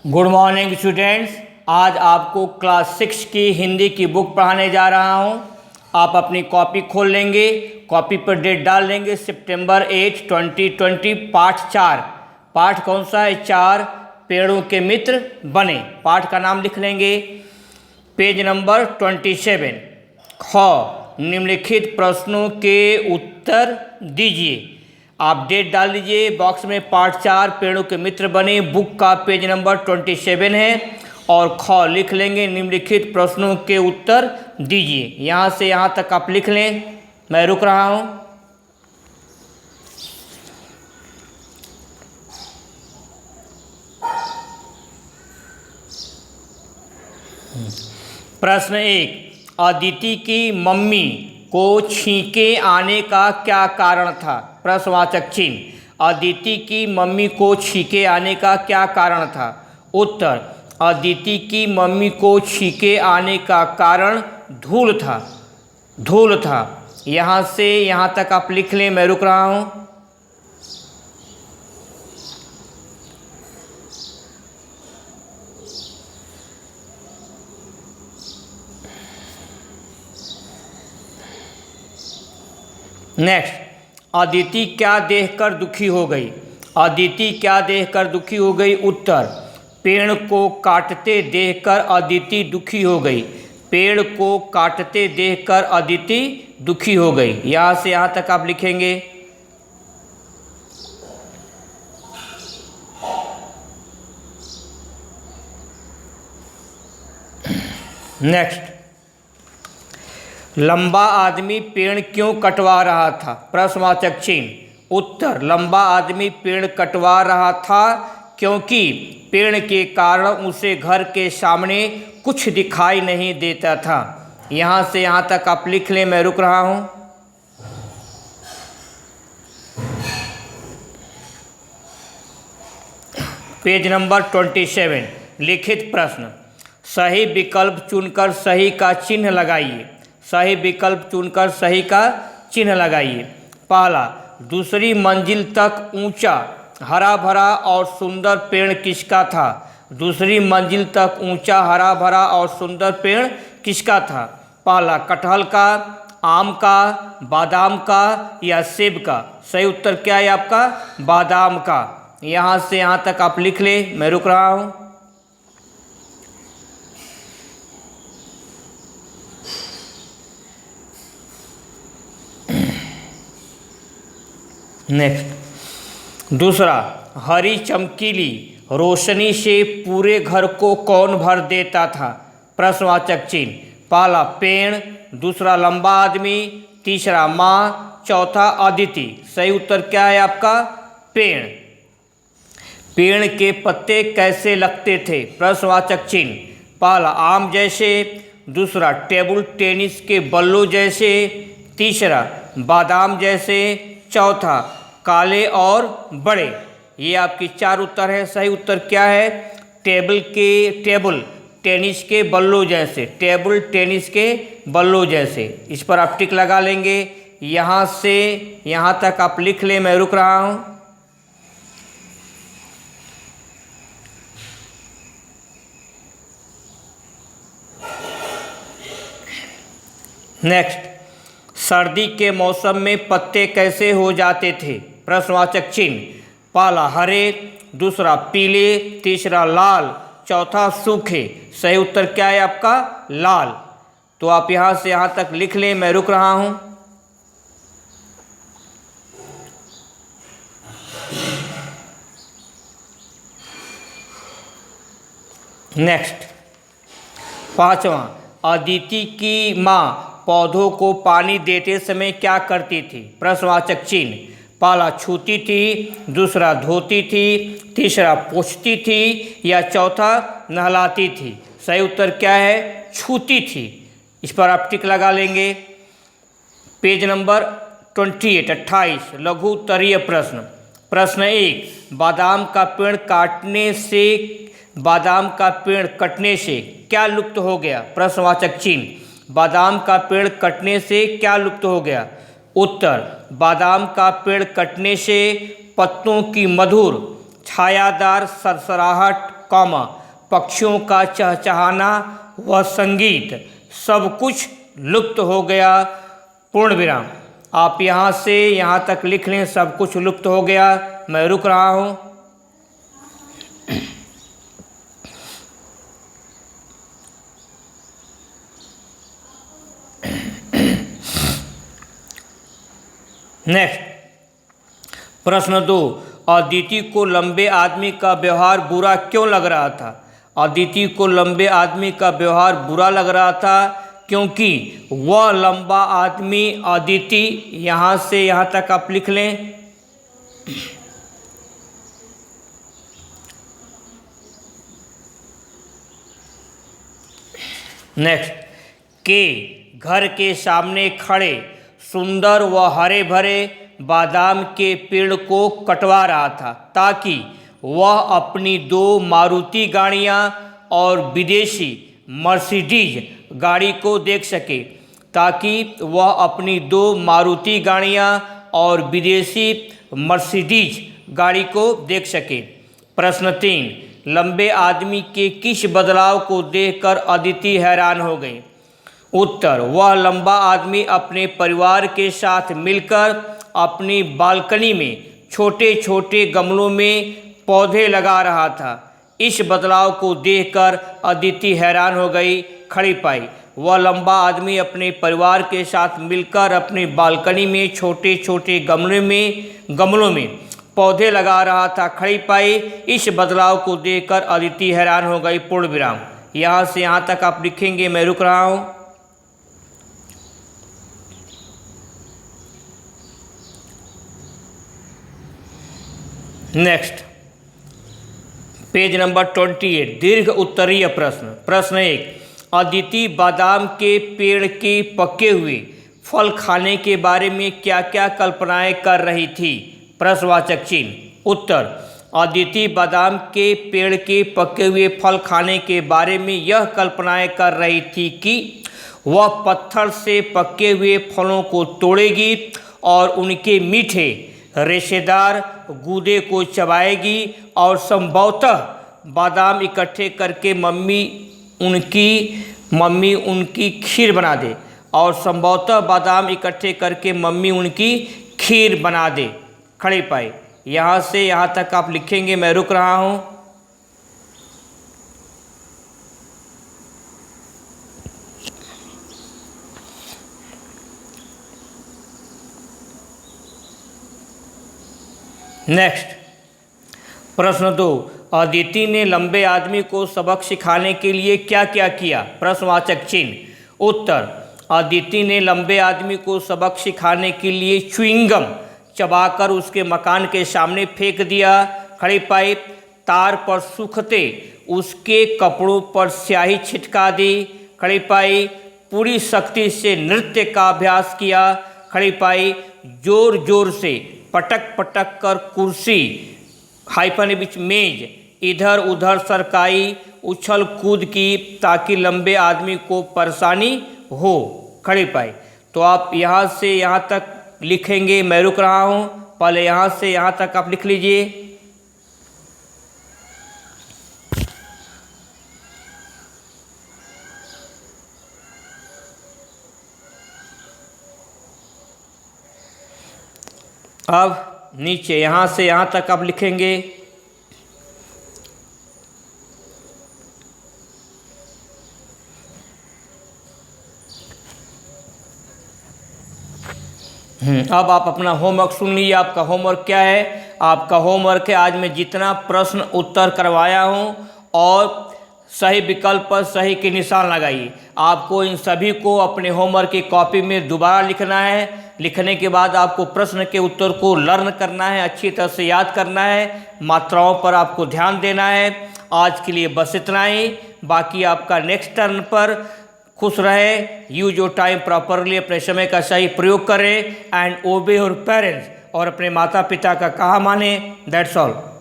Good morning students. आज आपको class 6 की हिंदी की बुक पढ़ाने जा रहा हूं। आप अपनी कॉपी खोल लेंगे, कॉपी पर डेट डाल लेंगे सितंबर 8, 2020, पाठ 4। पाठ कौन सा है? 4 पेड़ों के मित्र बने। पाठ का नाम लिख लेंगे। Page number 27। ख निम्नलिखित प्रश्नों के उत्तर दीजिए। आप डेट डाल दीजिए बॉक्स में। पार्ट 4 पेड़ों के मित्र बने, बुक का पेज नंबर 27 है। और ख लिख लेंगे निम्नलिखित प्रश्नों के उत्तर दीजिए। यहाँ से यहाँ तक आप लिख लें, मैं रुक रहा हूँ। प्रश्न 1, अदिति की मम्मी को छींके आने का क्या कारण था? प्रश्नवाचक चिन्ह। अदिति की मम्मी को छींके आने का क्या कारण था? उत्तर, अदिति की मम्मी को छींके आने का कारण धूल था। धूल था। यहाँ से यहाँ तक आप लिख लें, मैं रुक रहा हूँ। नेक्स्ट, अदिति क्या देखकर दुखी हो गई? अदिति क्या देखकर दुखी हो गई? उत्तर, पेड़ को काटते देखकर अदिति दुखी हो गई। पेड़ को काटते देखकर अदिति दुखी हो गई। यहाँ से यहाँ तक आप लिखेंगे। नेक्स्ट, लंबा आदमी पेड़ क्यों कटवा रहा था? प्रश्नवाचक चिन्ह। उत्तर, लंबा आदमी पेड़ कटवा रहा था क्योंकि पेड़ के कारण उसे घर के सामने कुछ दिखाई नहीं देता था। यहाँ से यहाँ तक आप लिख लें, मैं रुक रहा हूँ। Page number 27। लिखित प्रश्न। सही विकल्प चुनकर सही का चिन्ह लगाइए। सही विकल्प चुनकर सही का चिन्ह लगाइए। पहला, दूसरी मंजिल तक ऊंचा हरा भरा और सुंदर पेड़ किसका था? दूसरी मंजिल तक ऊंचा हरा भरा और सुंदर पेड़ किसका था? पहला, कटहल का, आम का, बादाम का या सेब का? सही उत्तर क्या है आपका? बादाम का। यहाँ से यहाँ तक आप लिख लें, मैं रुक रहा हूँ। नेक्स्ट, दूसरा, हरी चमकीली रोशनी से पूरे घर को कौन भर देता था? प्रश्नवाचक चिन्ह। पहला, पेड़, दूसरा लंबा आदमी, तीसरा माँ, चौथा अदिति। सही उत्तर क्या है आपका? पेड़। पेड़ के पत्ते कैसे लगते थे? प्रश्नवाचक चिन्ह। पहला, आम जैसे, दूसरा टेबल टेनिस के बल्लों जैसे, तीसरा बादाम जैसे, चौथा काले और बड़े। ये आपकी 4 उत्तर है। सही उत्तर क्या है? टेबल टेनिस के बल्लों जैसे। टेबल टेनिस के बल्लों जैसे। इस पर आप टिक लगा लेंगे। यहाँ से यहाँ तक आप लिख लें, मैं रुक रहा हूँ। नेक्स्ट, सर्दी के मौसम में पत्ते कैसे हो जाते थे? प्रश्नवाचक चिन्ह। पहला हरे, दूसरा पीले, तीसरा लाल, चौथा सूखे। सही उत्तर क्या है आपका? लाल। तो आप यहाँ से यहाँ तक लिख लें, मैं रुक रहा हूँ। नेक्स्ट, पांचवा, अदिति की माँ पौधों को पानी देते समय क्या करती थी? प्रश्नवाचक चिन्ह। पहला, छूती थी, दूसरा धोती थी, तीसरा पोंछती थी या चौथा नहलाती थी? सही उत्तर क्या है? छूती थी। इस पर आप टिक लगा लेंगे। पेज नंबर 28 लघु उत्तरीय प्रश्न। प्रश्न 1, बादाम का पेड़ कटने से क्या लुप्त हो गया? प्रश्नवाचक चिन्ह। बादाम का पेड़ कटने से क्या लुप्त हो गया? उत्तर, बादाम का पेड़ कटने से पत्तों की मधुर छायादार सरसराहट, कौमा पक्षियों का चहचहाना व संगीत, सब कुछ लुप्त हो गया, पूर्ण विराम। आप यहाँ से यहाँ तक लिख लें, सब कुछ लुप्त हो गया। मैं रुक रहा हूँ। नेक्स्ट प्रश्न 2, अदिति को लंबे आदमी का व्यवहार बुरा क्यों लग रहा था? अदिति को लंबे आदमी का व्यवहार बुरा लग रहा था क्योंकि वह लंबा आदमी अदिति, यहाँ से यहाँ तक आप लिख लें। नेक्स्ट, के घर के सामने खड़े सुंदर व हरे भरे बादाम के पेड़ को कटवा रहा था ताकि वह अपनी 2 मारुति गाड़ियाँ और विदेशी मर्सिडीज गाड़ी को देख सके, ताकि वह अपनी 2 मारुति गाड़ियाँ और विदेशी मर्सिडीज गाड़ी को देख सके। प्रश्न 3, लंबे आदमी के किस बदलाव को देखकर अदिति हैरान हो गई? उत्तर, वह लंबा आदमी अपने परिवार के साथ मिलकर अपनी बालकनी में छोटे छोटे गमलों में पौधे लगा रहा था। इस बदलाव को देखकर अदिति हैरान हो गई, खड़ी पाई। वह लंबा आदमी अपने परिवार के साथ मिलकर अपनी बालकनी में छोटे छोटे गमलों में पौधे लगा रहा था, खड़ी पाई। इस बदलाव को देखकर अदिति हैरान हो गई, पूर्ण विराम। यहाँ से यहाँ तक आप लिखेंगे। मैं रुक रहा हूँ। नेक्स्ट, पेज नंबर 28, दीर्घ उत्तरीय प्रश्न। प्रश्न 1, अदिति बादाम के पेड़ के पके हुए फल खाने के बारे में क्या क्या कल्पनाएं कर रही थी? प्रश्नवाचक चिन्ह। उत्तर, अदिति बादाम के पेड़ के पके हुए फल खाने के बारे में यह कल्पनाएं कर रही थी कि वह पत्थर से पके हुए फलों को तोड़ेगी और उनके मीठे रेशेदार गूदे को चबाएगी और संभवतः बादाम इकट्ठे करके मम्मी उनकी खीर बना दे और संभवतः बादाम इकट्ठे करके मम्मी उनकी खीर बना दे, खड़ी पाई। यहाँ से यहाँ तक आप लिखेंगे। मैं रुक रहा हूँ। नेक्स्ट, प्रश्न 2, अदिति ने लंबे आदमी को सबक सिखाने के लिए क्या क्या किया? प्रश्नवाचक चिन्ह। उत्तर, अदिति ने लंबे आदमी को सबक सिखाने के लिए च्युइंगम चबाकर उसके मकान के सामने फेंक दिया, खड़ी पाई। तार पर सूखते उसके कपड़ों पर स्याही छिटका दी, खड़ी पाई। पूरी शक्ति से नृत्य का अभ्यास किया, खड़ी पाई। जोर जोर से पटक पटक कर कुर्सी हाइफन बीच मेज इधर उधर सरकाई, उछल कूद की ताकि लंबे आदमी को परेशानी हो, खड़ी पाई। तो आप यहाँ से यहाँ तक लिखेंगे। मैं रुक रहा हूँ। पहले यहाँ से यहाँ तक आप लिख लीजिए। अब नीचे यहाँ से यहाँ तक आप लिखेंगे। अब आप अपना होमवर्क सुन लीजिए। आपका होमवर्क क्या है? आपका होमवर्क है, आज मैं जितना प्रश्न उत्तर करवाया हूँ और सही विकल्प पर सही के निशान लगाइए। आपको इन सभी को अपने होमवर्क की कॉपी में दोबारा लिखना है। लिखने के बाद आपको प्रश्न के उत्तर को लर्न करना है, अच्छी तरह से याद करना है, मात्राओं पर आपको ध्यान देना है। आज के लिए बस इतना ही। बाकी आपका नेक्स्ट टर्न पर खुश रहे। यूज योर टाइम प्रॉपरली, अपने समय का सही प्रयोग करें एंड ओबे योर पेरेंट्स, और अपने माता पिता का कहा माने। That's all.